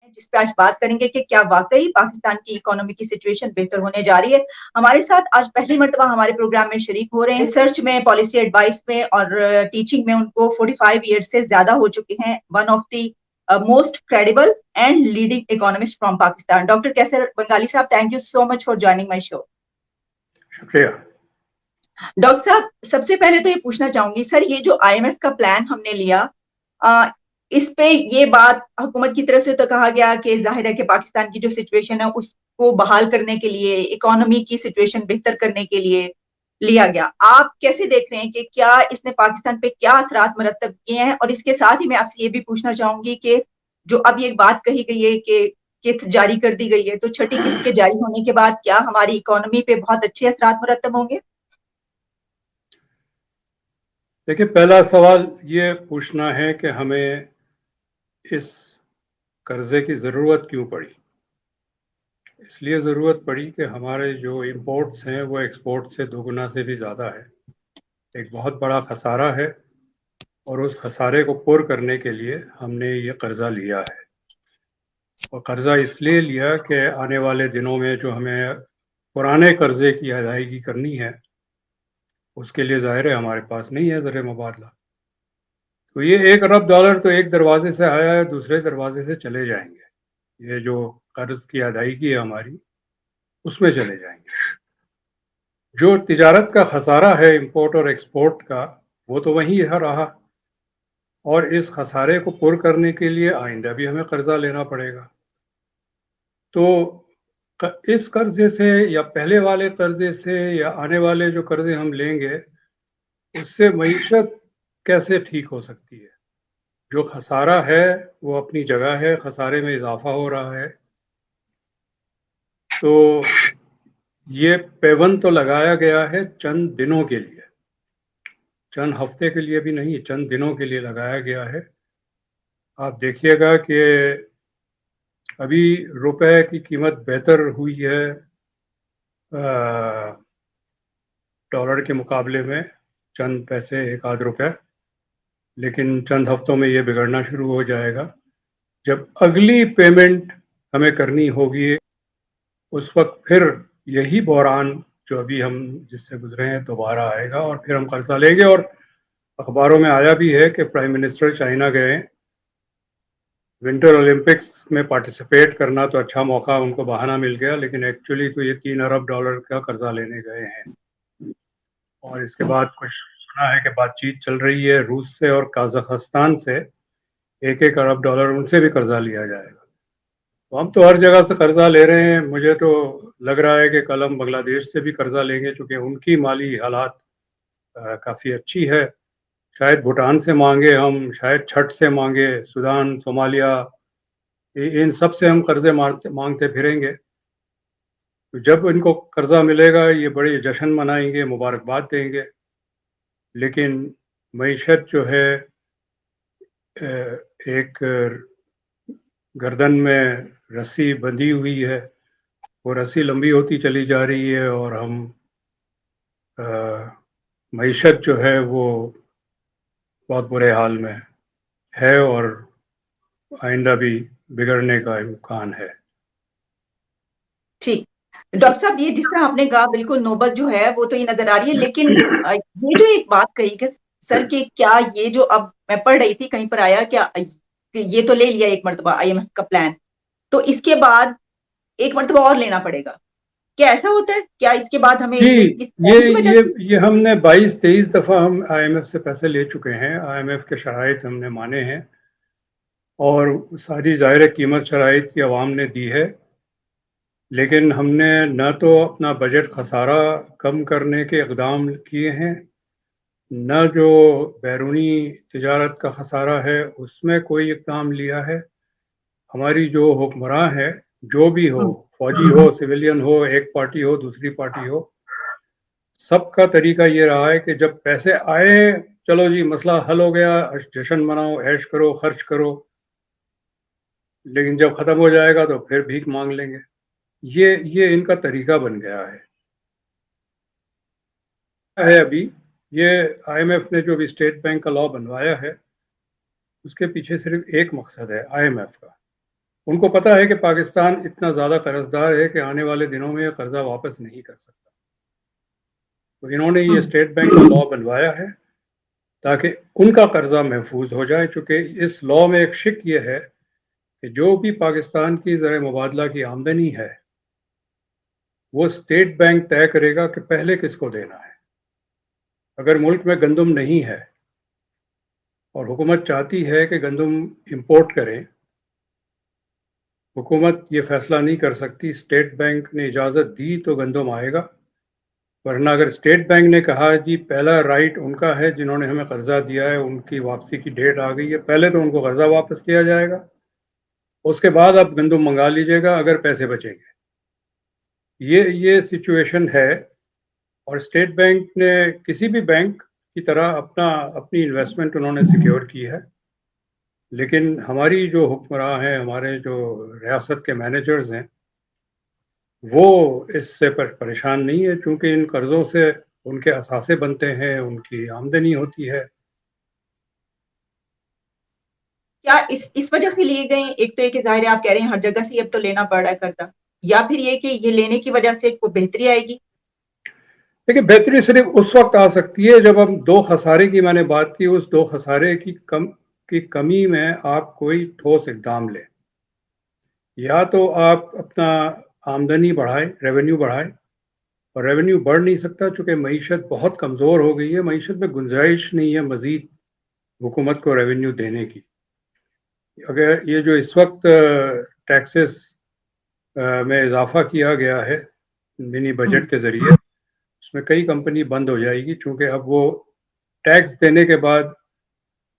جس پہ آج بات کریں گے کہ کیا واقعی پاکستان کی اکانومی کی سچویشن بہتر ہونے جا رہی ہے۔ ہمارے ساتھ آج پہلی مرتبہ ہمارے پروگرام میں شریک ہو رہے ہیں، ریسرچ میں، پالیسی ایڈوائس میں اور ٹیچنگ میں ان کو 45 ایئرس سے زیادہ ہو چکے ہیں۔ One of the most credible and leading economist from Pakistan, doctor Qaiser Bengali صاحب، thank you so much for joining my show. شکریہ ڈاکٹر صاحب، سب سے پہلے تو یہ پوچھنا چاہوں گی سر، یہ جو IMF کا پلان ہم نے لیا، اس پہ یہ بات حکومت کی طرف سے تو کہا گیا کہ ظاہر ہے کہ پاکستان کی جو سچویشن ہے اس کو بحال کرنے کے لیے، اکانومی کی سچویشن بہتر کرنے کے لیے لیا گیا۔ آپ کیسے دیکھ رہے ہیں کہ کیا اس نے پاکستان پہ کیا اثرات مرتب کیے ہیں؟ اور اس کے ساتھ ہی میں آپ سے یہ بھی پوچھنا چاہوں گی کہ جو اب یہ بات کہی گئی ہے کہ قسط جاری کر دی گئی ہے، تو چھٹی قسط کے جاری ہونے کے بعد کیا ہماری اکانومی پہ بہت اچھے اثرات مرتب ہوں گے؟ دیکھیں، پہلا سوال یہ پوچھنا ہے کہ ہمیں اس قرضے کی ضرورت کیوں پڑی؟ اس لیے ضرورت پڑی کہ ہمارے جو امپورٹس ہیں وہ ایکسپورٹ سے دوگنا سے بھی زیادہ ہے، ایک بہت بڑا خسارہ ہے، اور اس خسارے کو پر کرنے کے لیے ہم نے یہ قرضہ لیا ہے۔ اور قرضہ اس لیے لیا کہ آنے والے دنوں میں جو ہمیں پرانے قرضے کی ادائیگی کرنی ہے، اس کے لیے ظاہر ہے ہمارے پاس نہیں ہے زر مبادلہ۔ تو یہ $1 ارب تو ایک دروازے سے آیا ہے، دوسرے دروازے سے چلے جائیں گے۔ یہ جو قرض کی ادائیگی ہے ہماری، اس میں چلے جائیں گے۔ جو تجارت کا خسارہ ہے امپورٹ اور ایکسپورٹ کا، وہ تو وہیں رہا، اور اس خسارے کو پر کرنے کے لیے آئندہ بھی ہمیں قرضہ لینا پڑے گا۔ تو اس قرضے سے یا پہلے والے قرضے سے یا آنے والے جو قرضے ہم لیں گے، اس سے معیشت کیسے ٹھیک ہو سکتی ہے؟ جو خسارہ ہے وہ اپنی جگہ ہے، خسارے میں اضافہ ہو رہا ہے۔ تو یہ پیون تو لگایا گیا ہے چند دنوں کے لیے، چند ہفتے کے لیے بھی نہیں، چند دنوں کے لیے لگایا گیا ہے۔ آپ دیکھیے گا کہ ابھی روپے کی قیمت بہتر ہوئی ہے ڈالر کے مقابلے میں، چند پیسے، ایک آدھ روپے، لیکن چند ہفتوں میں یہ بگڑنا شروع ہو جائے گا۔ جب اگلی پیمنٹ ہمیں کرنی ہوگی، اس وقت پھر یہی بحران جو ابھی ہم جس سے گزرے ہیں دوبارہ آئے گا، اور پھر ہم قرضہ لیں گے۔ اور اخباروں میں آیا بھی ہے کہ پرائم منسٹر چائنا گئے، ونٹر اولمپکس میں پارٹیسپیٹ کرنا، تو اچھا موقع ان کو بہانہ مل گیا، لیکن ایکچولی تو یہ $3 ارب کا قرضہ لینے گئے ہیں۔ اور اس کے بعد کچھ سنا ہے کہ بات چیت چل رہی ہے روس سے اور قازقستان سے، 1-1 ارب ان سے بھی قرضہ لیا جائے گا۔ تو ہم تو ہر جگہ سے قرضہ لے رہے ہیں۔ مجھے تو لگ رہا ہے کہ کل ہم بنگلہ دیش سے بھی قرضہ لیں گے، چونکہ ان کی مالی حالات کافی اچھی ہے۔ شاید بھوٹان سے مانگے ہم، شاید چھٹ سے مانگے، سودان، صومالیہ، ان سب سے ہم قرضے مانگتے پھریں گے۔ تو جب ان کو قرضہ ملے گا، یہ بڑی جشن منائیں گے، مبارکباد دیں گے، لیکن معیشت جو ہے ایک گردن میں رسی بندھی ہوئی ہے، وہ رسی لمبی ہوتی چلی جا رہی ہے، اور ہم معیشت جو ہے وہ بہت برے حال میں ہے، اور آئندہ بھی بگڑنے کا امکان ہے۔ ٹھیک ڈاکٹر صاحب، یہ جس طرح آپ نے کہا بالکل نوبت جو ہے وہ تو یہ نظر آ رہی ہے، لیکن یہ جو ایک بات کہی کہ سر کہ کیا یہ جو اب میں پڑھ رہی تھی کہیں پر آیا کیا کہ یہ تو لے لیا ایک مرتبہ IMF کا پلان، تو اس کے بعد ایک مرتبہ اور لینا پڑے گا، کیا ایسا ہوتا ہے؟ کیا اس کے بعد ہمیں جی، اس کی وجہ سے یہ ہم نے 22-23 دفعہ ہم IMF سے پیسے لے چکے ہیں۔ IMF کے شرائط ہم نے مانے ہیں، اور ساری ظاہر قیمت شرائط کی عوام نے دی ہے، لیکن ہم نے نہ تو اپنا بجٹ خسارہ کم کرنے کے اقدام کیے ہیں، نہ جو بیرونی تجارت کا خسارہ ہے اس میں کوئی اقدام لیا ہے۔ ہماری جو حکمراں ہے، جو بھی ہو، فوجی ہو، سویلین ہو، ایک پارٹی ہو، دوسری پارٹی ہو، سب کا طریقہ یہ رہا ہے کہ جب پیسے آئے، چلو جی مسئلہ حل ہو گیا، جشن مناؤ، عیش کرو، خرچ کرو، لیکن جب ختم ہو جائے گا تو پھر بھیک مانگ لیں گے۔ یہ ان کا طریقہ بن گیا ہے۔ ابھی یہ IMF نے جو بھی اسٹیٹ بینک کا لا بنوایا ہے، اس کے پیچھے صرف ایک مقصد ہے IMF کا، ان کو پتا ہے کہ پاکستان اتنا زیادہ قرض دار ہے کہ آنے والے دنوں میں یہ قرضہ واپس نہیں کر سکتا، تو انہوں نے یہ اسٹیٹ بینک کا لا بنوایا ہے تاکہ ان کا قرضہ محفوظ ہو جائے، چونکہ اس لا میں ایک شک یہ ہے کہ جو بھی پاکستان کی زر مبادلہ کی آمدنی ہے وہ اسٹیٹ بینک طے کرے گا کہ پہلے کس کو دینا ہے۔ اگر ملک میں گندم نہیں ہے اور حکومت چاہتی ہے کہ گندم امپورٹ کریں، حکومت یہ فیصلہ نہیں کر سکتی، اسٹیٹ بینک نے اجازت دی تو گندم آئے گا، ورنہ اگر اسٹیٹ بینک نے کہا جی پہلا رائٹ ان کا ہے، جنہوں نے ہمیں قرضہ دیا ہے ان کی واپسی کی ڈیٹ آ گئی ہے، پہلے تو ان کو قرضہ واپس کیا جائے گا، اس کے بعد آپ گندم منگا لیجئے گا اگر پیسے بچیں گے۔ یہ سچویشن ہے، اور اسٹیٹ بینک نے کسی بھی بینک کی طرح اپنی انویسٹمنٹ انہوں نے سیکیور کی ہے، لیکن ہماری جو حکمراں ہیں، ہمارے جو ریاست کے مینیجرز ہیں، وہ اس سے پریشان نہیں ہے، چونکہ ان قرضوں سے ان کے اثاثے بنتے ہیں، ان کی آمدنی ہوتی ہے۔ کیا اس وجہ سے لیے گئے؟ ایک تو یہ کہ ظاہر ہے آپ کہہ رہے ہیں ہر جگہ سے اب تو لینا پڑ رہا ہے قرضہ، یا پھر یہ کہ یہ لینے کی وجہ سے کوئی بہتری آئے گی؟ لیکن بہتری صرف اس وقت آ سکتی ہے جب ہم دو خسارے کی میں نے بات کی، اس دو خسارے کی کمی میں آپ کوئی ٹھوس اقدام لیں، یا تو آپ اپنا آمدنی بڑھائیں، ریونیو بڑھائیں، اور ریونیو بڑھ نہیں سکتا چونکہ معیشت بہت کمزور ہو گئی ہے، معیشت میں گنجائش نہیں ہے مزید حکومت کو ریونیو دینے کی۔ اگر یہ جو اس وقت ٹیکسز میں اضافہ کیا گیا ہے منی بجٹ کے ذریعے، اس میں کئی کمپنی بند ہو جائے گی، چونکہ اب وہ ٹیکس دینے کے بعد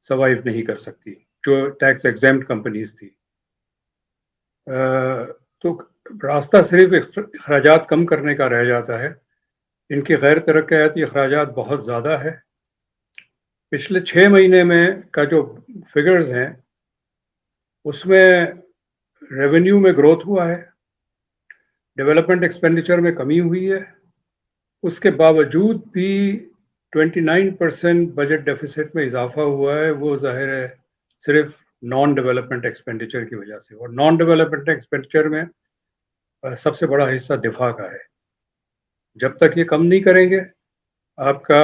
سروائیو نہیں کر سکتی، جو ٹیکس ایگزیمپٹ کمپنیز تھی۔ تو راستہ صرف اخراجات کم کرنے کا رہ جاتا ہے۔ ان کی غیر ترقیاتی اخراجات بہت زیادہ ہے۔ پچھلے 6 مہینے میں کا جو فگرز ہیں اس میں ریونیو میں گروتھ ہوا ہے، ڈیولپمنٹ ایکسپینڈیچر میں کمی ہوئی ہے، اس کے باوجود بھی 29% بجٹ ڈیفیسٹ میں اضافہ ہوا ہے۔ وہ ظاہر ہے صرف نان ڈیولپمنٹ ایکسپینڈیچر کی وجہ سے، اور نان ڈیولپمنٹ ایکسپینڈیچر میں سب سے بڑا حصہ دفاع کا ہے۔ جب تک یہ کم نہیں کریں گے آپ کا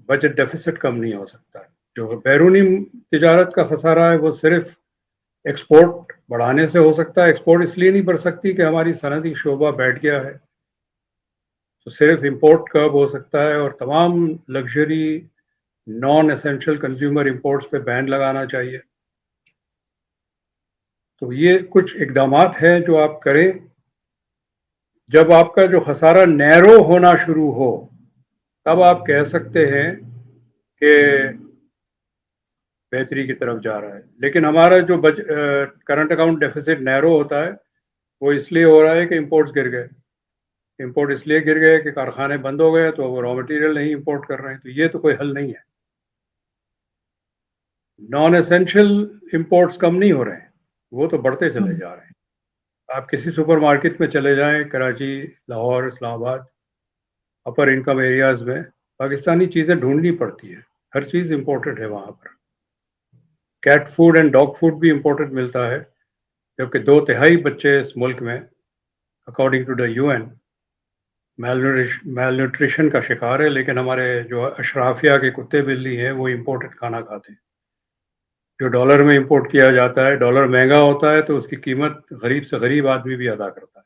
بجٹ ڈیفیسٹ کم نہیں ہو سکتا۔ جو بیرونی تجارت کا خسارہ ہے وہ صرف ایکسپورٹ بڑھانے سے ہو سکتا ہے۔ ایکسپورٹ اس لیے نہیں بڑھ سکتی کہ ہماری صنعتی شعبہ بیٹھ گیا ہے، تو صرف امپورٹ کب ہو سکتا ہے، اور تمام luxury naan essential consumer imports پہ بین لگانا چاہیے۔ تو یہ کچھ اقدامات ہیں جو آپ کریں۔ جب آپ کا جو خسارہ نیرو ہونا شروع ہو تب آپ کہہ سکتے ہیں کہ بہتری کی طرف جا رہا ہے، لیکن ہمارا جو کرنٹ اکاؤنٹ ڈیفیسٹ نیرو ہوتا ہے وہ اس لیے ہو رہا ہے کہ امپورٹس گر گئے۔ امپورٹ اس لیے گر گئے کہ کارخانے بند ہو گئے تو وہ را مٹیریل نہیں امپورٹ کر رہے ہیں، تو یہ تو کوئی حل نہیں ہے۔ نان ایسینشل امپورٹس کم نہیں ہو رہے ہیں، وہ تو بڑھتے چلے جا رہے ہیں۔ آپ کسی سپر مارکیٹ میں چلے جائیں، کراچی، لاہور، اسلام آباد، اپر انکم ایریاز میں پاکستانی چیزیں ڈھونڈنی پڑتی ہے، ہر چیز امپورٹڈ ہے وہاں پر۔ Cat food and dog food بھی امپورٹڈ ملتا ہے، جبکہ 2/3 بچے اس ملک میں according to the UN malnutrition کا شکار ہے، لیکن ہمارے جو اشرافیہ کے کتے بلی ہیں وہ امپورٹڈ کھانا کھاتے ہیں، جو ڈالر میں امپورٹ کیا جاتا ہے۔ ڈالر مہنگا ہوتا ہے تو اس کی قیمت غریب سے غریب آدمی بھی ادا کرتا ہے۔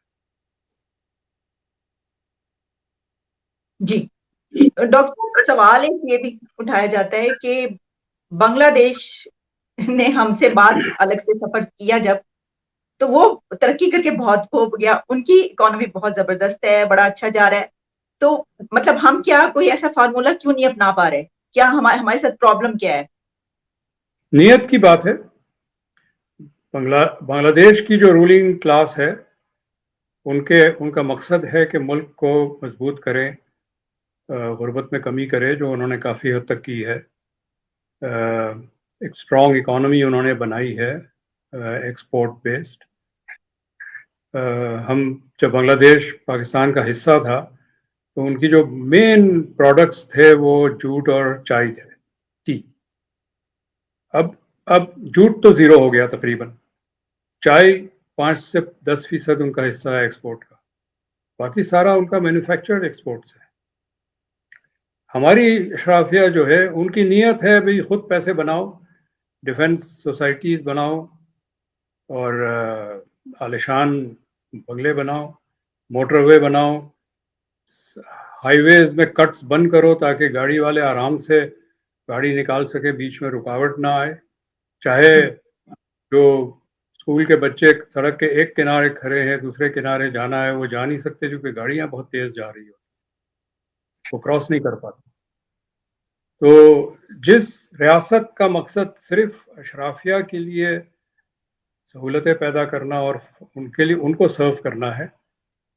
جی ڈاکٹر صاحب، سوال ایک یہ بھی اٹھایا جاتا ہے کہ بنگلہ دیش نے ہم سے بات الگ سے سفر کیا جب، تو وہ ترقی کر کے بہت ہو گیا، ان کی اکانومی بہت زبردست ہے، بڑا اچھا جا رہا ہے، تو مطلب ہم کیا کوئی ایسا فارمولا کیوں نہیں اپنا پا رہے؟ کیا ہمارے ساتھ پرابلم کیا ہے؟ نیت کی بات ہے۔ بنگلہ دیش کی جو رولنگ کلاس ہے ان کا مقصد ہے کہ ملک کو مضبوط کریں، غربت میں کمی کرے، جو انہوں نے کافی حد تک کی ہے۔ ایک اسٹرانگ اکانومی انہوں نے بنائی ہے ایکسپورٹ بیسڈ۔ ہم جب بنگلہ دیش پاکستان کا حصہ تھا تو ان کی جو مین پروڈکٹس تھے وہ جوٹ اور چائے تھے، ٹی۔ اب جوٹ تو زیرو ہو گیا تقریباً، چائے 5 سے 10% ان کا حصہ ہے ایکسپورٹ کا، باقی سارا ان کا مینوفیکچرڈ ایکسپورٹس ہے. ہماری اشرافیہ جو ہے ان کی نیت ہے بھئی خود پیسے بناؤ، ڈیفنس سوسائٹیز بناؤ اور عالیشان بنگلے بناؤ، موٹر وے بناؤ، ہائی ویز میں کٹس بند کرو تاکہ گاڑی والے آرام سے گاڑی نکال سکے، بیچ میں رکاوٹ نہ آئے. چاہے جو اسکول کے بچے سڑک کے ایک کنارے کھڑے ہیں، دوسرے کنارے جانا ہے وہ جا نہیں سکتے کیونکہ گاڑیاں بہت تیز جا رہی ہو، وہ کراس نہیں کر پاتے. تو جس ریاست کا مقصد صرف اشرافیہ کے لیے سہولتیں پیدا کرنا اور ان کے لیے ان کو سرو کرنا ہے،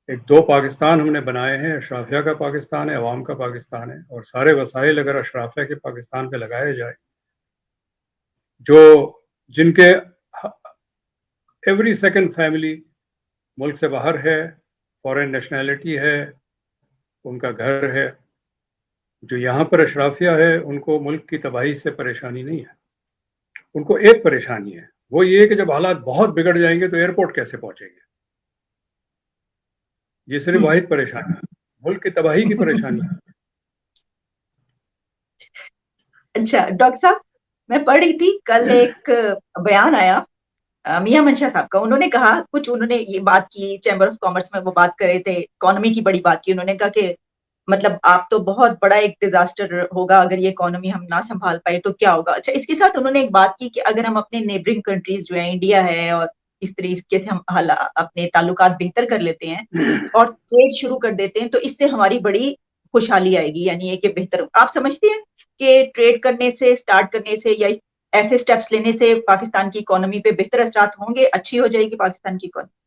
ایک 2 پاکستان ہم نے بنائے ہیں، اشرافیہ کا پاکستان ہے، عوام کا پاکستان ہے، اور سارے وسائل اگر اشرافیہ کے پاکستان پہ لگائے جائے، جو جن کے ایوری سیکنڈ فیملی ملک سے باہر ہے، فورن نیشنلٹی ہے، ان کا گھر ہے، جو یہاں پر اشرافیہ ہے ان کو ملک کی تباہی سے پریشانی نہیں ہے. ان کو ایک پریشانی ہے، وہ یہ کہ جب حالات بہت بگڑ جائیں گے تو ایئرپورٹ کیسے پہنچیں گے. یہ صرف واحد پریشانی ہے، ملک کی تباہی کی پریشانی ہے. اچھا ڈاکٹر صاحب، میں پڑھ رہی تھی کل ایک بیان آیا میاں منشا صاحب کا. انہوں نے کہا کچھ، انہوں نے یہ بات کی چیمبر آف کامرس میں، وہ بات کر رہے تھے اکانومی کی بڑی بات کی. انہوں نے کہا کہ مطلب آپ تو بہت بڑا ایک ڈیزاسٹر ہوگا اگر یہ اکانومی ہم نہ سنبھال پائے تو کیا ہوگا. اچھا اس کے ساتھ انہوں نے ایک بات کی کہ اگر ہم اپنے نیبرنگ کنٹریز جو ہے انڈیا ہے اور اس طریقے سے ہم اپنے تعلقات بہتر کر لیتے ہیں اور ٹریڈ شروع کر دیتے ہیں تو اس سے ہماری بڑی خوشحالی آئے گی. یعنی یہ کہ بہتر، آپ سمجھتے ہیں کہ ٹریڈ کرنے سے، اسٹارٹ کرنے سے یا ایسے سٹیپس لینے سے پاکستان کی اکانومی پہ بہتر اثرات ہوں گے، اچھی ہو جائے گی پاکستان کی اکانومی؟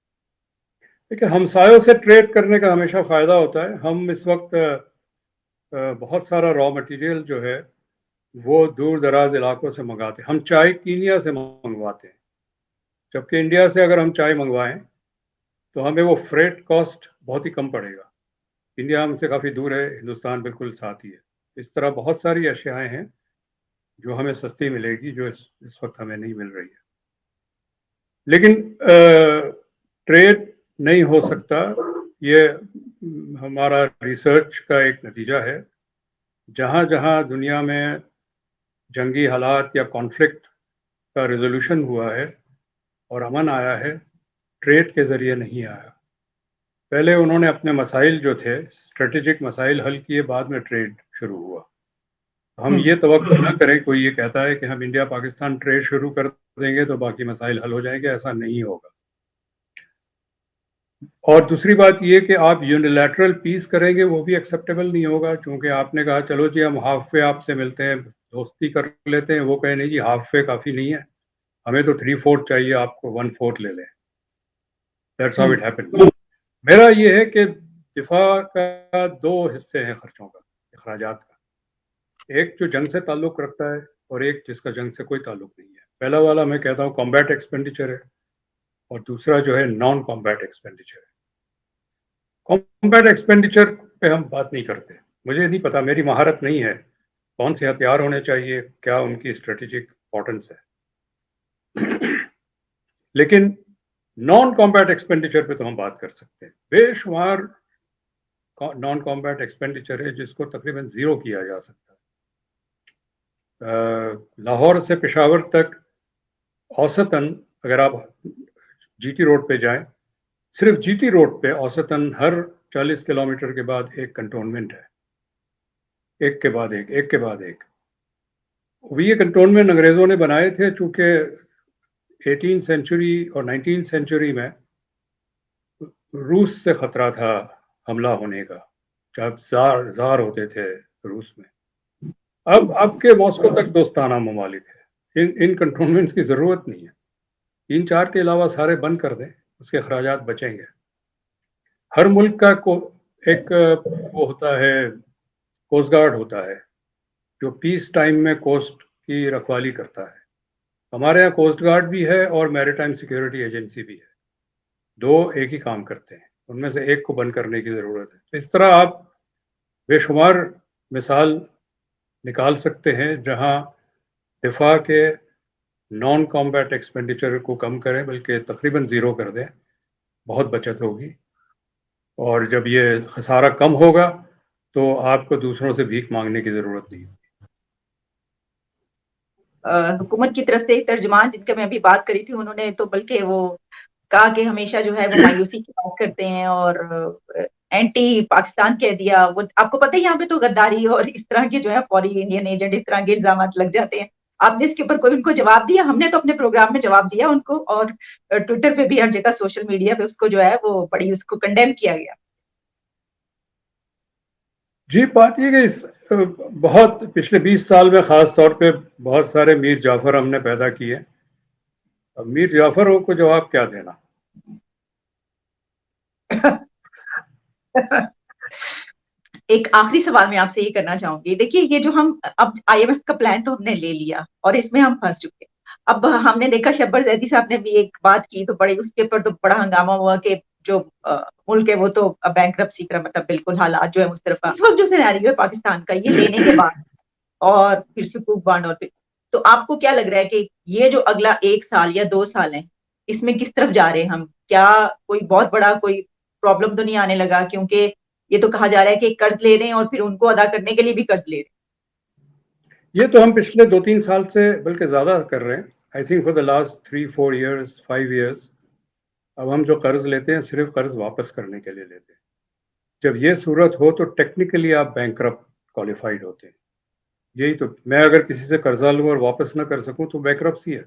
دیکھیں، ہمسایوں سے ٹریڈ کرنے کا ہمیشہ فائدہ ہوتا ہے. ہم اس وقت بہت سارا را مٹیریل جو ہے وہ دور دراز علاقوں سے منگاتے ہیں. ہم چائے کینیا سے منگواتے ہیں، جبکہ انڈیا سے اگر ہم چائے منگوائیں تو ہمیں وہ فریٹ کاسٹ بہت ہی کم پڑے گا. انڈیا ہم سے کافی دور ہے، ہندوستان بالکل ساتھ ہی ہے. اس طرح بہت ساری اشیاء ہیں جو ہمیں سستی ملے گی جو اس وقت ہمیں نہیں مل رہی ہے. لیکن ٹریڈ نہیں ہو سکتا، یہ ہمارا ریسرچ کا ایک نتیجہ ہے. جہاں جہاں دنیا میں جنگی حالات یا کانفلکٹ کا ریزولوشن ہوا ہے اور امن آیا ہے، ٹریڈ کے ذریعے نہیں آیا. پہلے انہوں نے اپنے مسائل جو تھے، اسٹریٹجک مسائل حل کیے، بعد میں ٹریڈ شروع ہوا. ہم یہ توقع نہ کریں، کوئی یہ کہتا ہے کہ ہم انڈیا پاکستان ٹریڈ شروع کر دیں گے تو باقی مسائل حل ہو جائیں گے، ایسا نہیں ہوگا. اور دوسری بات یہ کہ آپ یونیلیٹرل پیس کریں گے وہ بھی ایکسیپٹیبل نہیں ہوگا، چونکہ آپ نے کہا چلو جی ہم ہاف وے آپ سے ملتے ہیں، دوستی کر لیتے ہیں. وہ کہیں نہیں جی ہاف وے کافی نہیں ہے، ہمیں تو 3/4 چاہیے، آپ کو 1/4 لے لیں. That's how it happened. میرا یہ ہے کہ دفاع کا 2 حصے ہیں خرچوں کا، اخراجات کا. ایک جو جنگ سے تعلق رکھتا ہے اور ایک جس کا جنگ سے کوئی تعلق نہیں ہے. پہلا والا میں کہتا ہوں کمبیٹ ایکسپینڈیچر ہے، اور دوسرا جو ہے نان کمبیٹ ایکسپینڈیچر ہے. کمبیٹ ایکسپینڈیچر پہ ہم بات نہیں کرتے، مجھے نہیں پتا، میری مہارت نہیں ہے کون سے ہتھیار ہونے چاہیے، کیا ان کی اسٹریٹجک امپورٹنس ہے. لیکن نان کمبیٹ ایکسپینڈیچر پہ تو ہم بات کر سکتے ہیں. بے شمار نان کمبیٹ ایکسپینڈیچر ہے جس کو تقریباً زیرو کیا جا سکتا ہے. لاہور سے پشاور تک اوسطاً اگر آپ جی ٹی روڈ پہ جائیں، صرف جی ٹی روڈ پہ اوسطاً ہر 40 کلومیٹر کے بعد ایک کنٹونمنٹ ہے، ایک کے بعد ایک، ایک کے بعد ایک. یہ کنٹونمنٹ انگریزوں نے بنائے تھے چونکہ 18 سینچری اور 19 سینچری میں روس سے خطرہ تھا حملہ ہونے کا، جب زار ہوتے تھے روس میں. اب کے ماسکو تک دوستانہ ممالک ہے، ان کنٹونمنٹس کی ضرورت نہیں ہے. 3-4 کے علاوہ سارے بند کر دیں، اس کے اخراجات بچیں گے. ہر ملک کا ایک وہ ہوتا ہے، کوسٹ گارڈ ہوتا ہے جو پیس ٹائم میں کوسٹ کی رکھوالی کرتا ہے. ہمارے یہاں کوسٹ گارڈ بھی ہے اور میریٹائم سیکیورٹی ایجنسی بھی ہے، 2 ایک ہی کام کرتے ہیں، ان میں سے ایک کو بند کرنے کی ضرورت ہے. اس طرح آپ بے شمار مثال نکال سکتے ہیں جہاں دفاع کے نان کامبیٹ ایکسپینڈیچر کو کم کریں، بلکہ تقریباً زیرو کر دیں، بہت بچت ہوگی. اور جب یہ خسارہ کم ہوگا تو آپ کو دوسروں سے بھیک مانگنے کی ضرورت نہیں. حکومت کی طرف سے ترجمان جن کا میں ابھی بات کری تھی، انہوں نے تو بلکہ وہ کہا کہ ہمیشہ جو ہے وہ مایوسی کی بات کرتے ہیں اور اینٹی پاکستان کہہ دیا. وہ آپ کو پتہ ہے یہاں پہ تو غداری اور اس طرح کے جو ہے فوری انڈین ایجنٹ اس طرح کے الزامات لگ جاتے ہیں. آپ نے اس کے اوپر کوئی ان کو جواب دیا؟ ہم نے تو اپنے پروگرام میں جواب دیا ان کو، اور ٹویٹر پہ بھی ہر جگہ سوشل میڈیا پہ اس کو جو ہے وہ بڑی اس کو کنڈیم کیا گیا. جی، بات یہ کہ بہت پچھلے 20 سال میں خاص طور پہ بہت سارے میر جعفر ہم نے پیدا کیے. اب میر جعفروں کو جواب کیا دینا؟ ایک آخری سوال میں آپ سے یہ کرنا چاہوں گی. دیکھیے یہ جو ہم اب آئی ایم ایف کا پلان تو ہم نے لے لیا اور اس میں ہم پھنس چکے. اب ہم نے دیکھا شبر زیدی صاحب نے بھی ایک بات کی تو بڑی اس کے اوپر تو بڑا ہنگامہ ہوا کہ جو ملک ہے وہ تو بینکرپسی کا مطلب بالکل حالات جو ہے مسترفہ. اس وقت جو سیناریو ہے پاکستان کا یہ لینے کے بعد اور پھر سکوک بانڈ اور پھر، تو آپ کو کیا لگ رہا ہے کہ یہ جو اگلا 1 سال یا 2 سال ہیں اس میں کس طرف جا رہے ہیں ہم؟ کیا کوئی بہت بڑا کوئی پرابلم تو نہیں آنے لگا؟ کیونکہ یہ تو کہا جا رہا ہے کہ قرض لے رہے ہیں اور پھر ان کو ادا کرنے کے لیے بھی قرض لے رہے ہیں. یہ تو ہم پچھلے 2-3 سال سے بلکہ زیادہ کر رہے ہیں. I think for the last 3-4 years 5 years اب ہم جو قرض لیتے ہیں صرف قرض واپس کرنے کے لیے لیتے ہیں. جب یہ صورت ہو تو ٹیکنیکلی آپ بینکرپٹ کوالیفائڈ ہوتے ہیں. یہی تو، میں اگر کسی سے قرضہ لوں اور واپس نہ کر سکوں تو بینکرپسی ہے.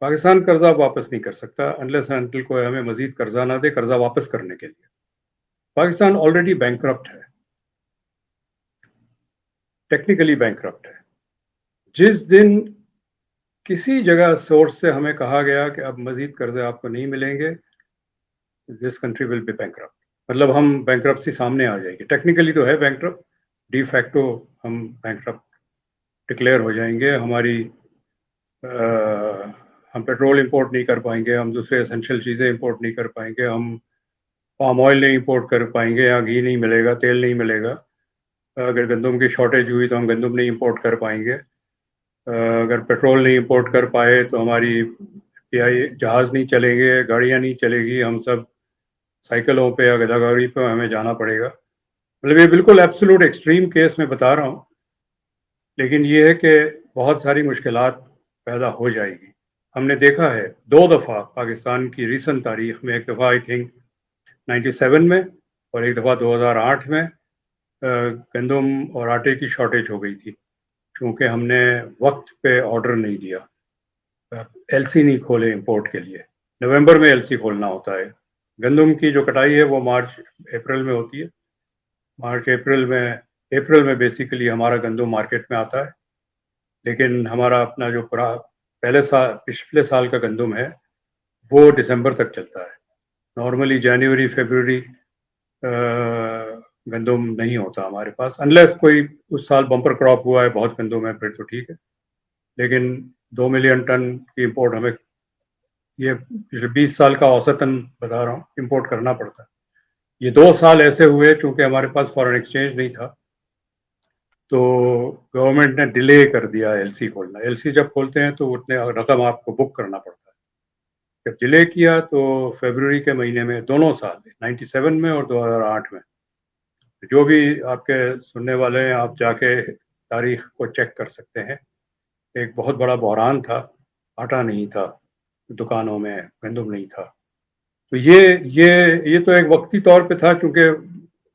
پاکستان قرضہ واپس نہیں کر سکتا انلیس انٹل کوئی ہمیں مزید قرضہ نہ دے قرضہ واپس کرنے کے لیے. پاکستان آلریڈی بینکرپٹ ہے، ٹیکنیکلی بینکرپٹ ہے. جس دن کسی جگہ سورس سے ہمیں کہا گیا کہ اب مزید قرضے آپ کو نہیں ملیں گے، this country will be bankrupt. مطلب ہم بینکرپسی سامنے آ جائے گی. ٹیکنیکلی تو ہے بینکرپٹ، ڈی فیکٹو ہم بینکرپٹ ڈکلیئر ہو جائیں گے. ہم پیٹرول امپورٹ نہیں کر پائیں گے، ہم دوسرے اسینشیل چیزیں امپورٹ نہیں کر پائیں گے، ہم پام آئل نہیں امپورٹ کر پائیں گے، یا گھی نہیں ملے گا، تیل نہیں ملے گا. اگر گندم کی شارٹیج ہوئی تو ہم گندم نہیں امپورٹ کر پائیں گے. اگر پیٹرول نہیں امپورٹ کر پائے تو ہماری جہاز نہیں چلیں گے، گاڑیاں نہیں چلے گی، ہم سب سائیکلوں پہ یا گدا گاڑی پہ ہمیں جانا پڑے گا. مطلب یہ بالکل ایبسولوٹ ایکسٹریم کیس میں بتا رہا ہوں، لیکن یہ ہے کہ بہت ساری مشکلات پیدا ہو جائے گی. ہم نے دیکھا ہے 2 دفعہ پاکستان کی ریسنٹ تاریخ میں، ایک دفعہ آئی تھنک 97 میں اور ایک دفعہ 2008 میں گندم اور آٹے کی شارٹیج ہو گئی تھی، چونکہ ہم نے وقت پہ آرڈر نہیں دیا. ایل سی نہیں کھولے امپورٹ کے لیے. نومبر میں ایل سی کھولنا ہوتا ہے. گندم کی جو کٹائی ہے وہ مارچ اپریل میں ہوتی ہے. مارچ اپریل میں بیسیکلی ہمارا گندم مارکیٹ میں آتا ہے. لیکن ہمارا اپنا جو پچھلے سال کا گندم ہے وہ دسمبر تک چلتا ہے. نارملی جنوری فیبروری گندم نہیں ہوتا ہمارے پاس، انلیس کوئی اس سال بمپر کراپ ہوا ہے، بہت گندم ہے، پھر تو ٹھیک ہے. لیکن 2 ملین ٹن کی امپورٹ ہمیں، یہ پچھلے 20 سال کا اوسطاً بتا رہا ہوں، امپورٹ کرنا پڑتا ہے. یہ 2 سال ایسے ہوئے چونکہ ہمارے پاس فارن ایکسچینج نہیں تھا تو گورنمنٹ نے ڈیلے کر دیا ایل سی کھولنا. ایل سی جب کھولتے ہیں تو اتنے رقم آپ کو بک کرنا پڑتا ہے. جب ڈیلے کیا تو فیبروری کے مہینے میں دونوں سال 97 میں اور 2008 میں، جو بھی آپ کے سننے والے ہیں آپ جا کے تاریخ کو چیک کر سکتے ہیں، ایک بہت بڑا بحران تھا. آٹا نہیں تھا دکانوں میں، گندم نہیں تھا. تو یہ تو ایک وقتی طور پہ تھا، چونکہ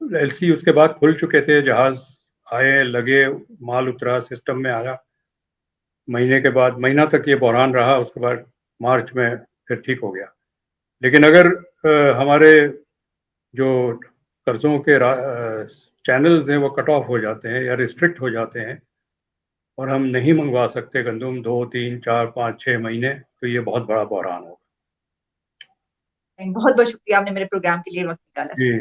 ایل سی اس کے بعد کھل چکے تھے، جہاز آئے، لگے، مال اترا، سسٹم میں آیا. مہینے کے بعد، مہینہ تک یہ بحران رہا، اس کے بعد مارچ میں پھر ٹھیک ہو گیا. لیکن اگر ہمارے جو قرضوں کے چینلز ہیں وہ کٹ آف ہو جاتے ہیں یا ریسٹرکٹ ہو جاتے ہیں اور ہم نہیں منگوا سکتے گندم 2 3 4 5 6 مہینے، تو یہ بہت بڑا بحران ہوگا. بہت بہت شکریہ، آپ نے میرے پروگرام کے لیے وقت نکالا. جی،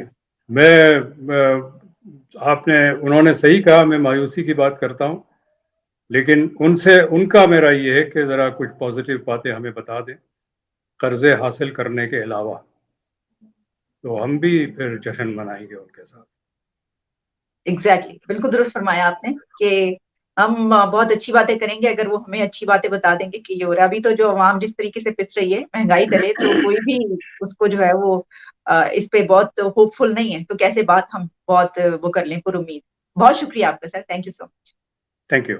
انہوں نے صحیح کہا، میں مایوسی کی بات کرتا ہوں، لیکن ان کا میرا یہ ہے کہ ذرا کچھ پازیٹیو باتیں ہمیں بتا دیں قرضے حاصل کرنے کے علاوہ، تو ہم بھی پھر جشن منائیں گے ان کے ساتھ. ایگزیکٹلی، بالکل درست فرمایا آپ نے کہ ہم بہت اچھی باتیں کریں گے اگر وہ ہمیں اچھی باتیں بتا دیں گے کہ یہ ہو رہا ہے. ابھی تو جو عوام جس طریقے سے پس رہی ہے مہنگائی تلے، تو کوئی بھی اس کو جو ہے وہ اس پہ بہت ہوپ فل نہیں ہے. تو کیسے بات ہم بہت وہ کر لیں پر امید. بہت شکریہ آپ کا sir. Thank you so much. Thank you.